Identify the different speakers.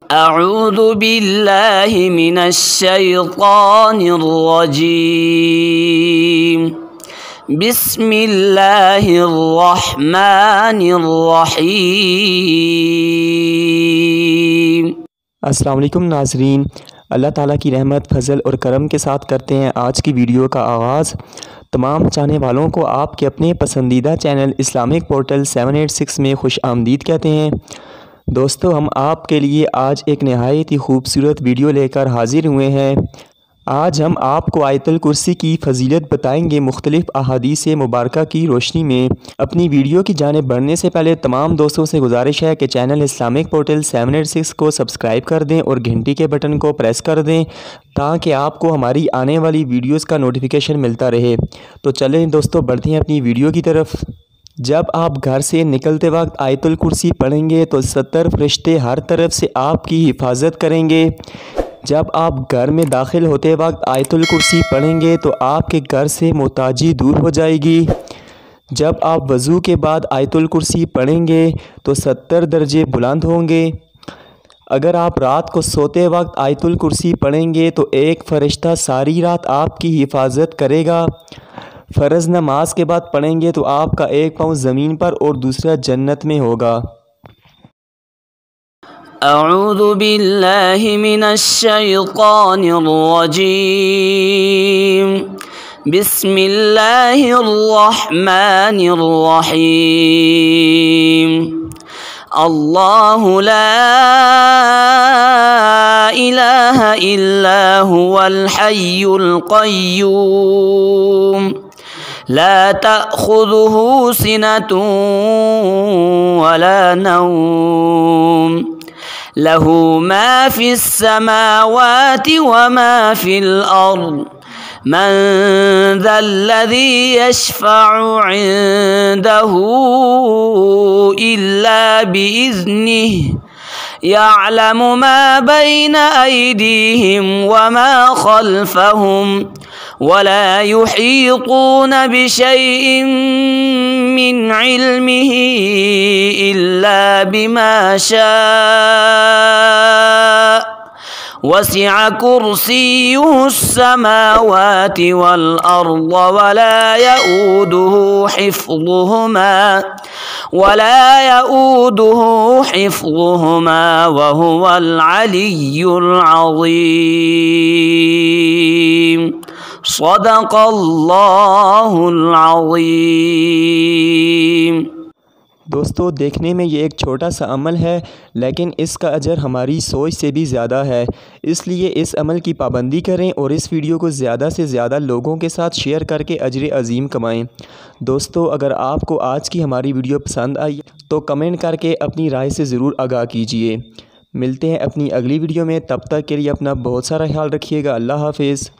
Speaker 1: اعوذ باللہ من الشیطان الرجیم بسم اللہ الرحمن الرحیم۔
Speaker 2: السلام علیکم ناظرین، اللہ تعالیٰ کی رحمت، فضل اور کرم کے ساتھ کرتے ہیں آج کی ویڈیو کا آغاز۔ تمام چاہنے والوں کو آپ کے اپنے پسندیدہ چینل اسلامک پورٹل 786 میں خوش آمدید کہتے ہیں۔ دوستو، ہم آپ کے لیے آج ایک نہایت ہی خوبصورت ویڈیو لے کر حاضر ہوئے ہیں۔ آج ہم آپ کو آیت الکرسی کی فضیلت بتائیں گے مختلف احادیث مبارکہ کی روشنی میں۔ اپنی ویڈیو کی جانب بڑھنے سے پہلے تمام دوستوں سے گزارش ہے کہ چینل اسلامک پورٹل 786 کو سبسکرائب کر دیں اور گھنٹی کے بٹن کو پریس کر دیں تاکہ آپ کو ہماری آنے والی ویڈیوز کا نوٹیفیکیشن ملتا رہے۔ تو چلیں دوستو، بڑھتے ہیں اپنی ویڈیو کی طرف۔ جب آپ گھر سے نکلتے وقت آیت الکرسی پڑھیں گے تو 70 فرشتے ہر طرف سے آپ کی حفاظت کریں گے۔ جب آپ گھر میں داخل ہوتے وقت آیت الکرسی پڑھیں گے تو آپ کے گھر سے محتاجی دور ہو جائے گی۔ جب آپ وضو کے بعد آیت الکرسی پڑھیں گے تو 70 درجے بلند ہوں گے۔ اگر آپ رات کو سوتے وقت آیت الکرسی پڑھیں گے تو ایک فرشتہ ساری رات آپ کی حفاظت کرے گا۔ فرض نماز کے بعد پڑھیں گے تو آپ کا ایک پاؤں زمین پر اور دوسرا جنت میں ہوگا۔
Speaker 1: اعوذ باللہ من الشیطان الرجیم بسم اللہ الرحمن الرحیم۔ اللہ لا الہ الا هو الحی القیوم لا تأخذه سنة ولا نوم له ما في السماوات وما في الأرض من ذا الذي يشفع عنده إلا بإذنه يعلم ما بين أيديهم وما خلفهم ولا يحيطون بشيء من علمه إلا بما شاء وسع كرسيه السماوات والأرض ولا يؤوده حفظهما وهو العلي العظيم۔ صدق اللہ العظیم۔
Speaker 2: دوستو، دیکھنے میں یہ ایک چھوٹا سا عمل ہے لیکن اس کا اجر ہماری سوچ سے بھی زیادہ ہے، اس لیے اس عمل کی پابندی کریں اور اس ویڈیو کو زیادہ سے زیادہ لوگوں کے ساتھ شیئر کر کے اجر عظیم کمائیں۔ دوستو، اگر آپ کو آج کی ہماری ویڈیو پسند آئی تو کمنٹ کر کے اپنی رائے سے ضرور آگاہ کیجیے۔ ملتے ہیں اپنی اگلی ویڈیو میں، تب تک کے لیے اپنا بہت سارا خیال رکھیے گا۔ اللہ حافظ۔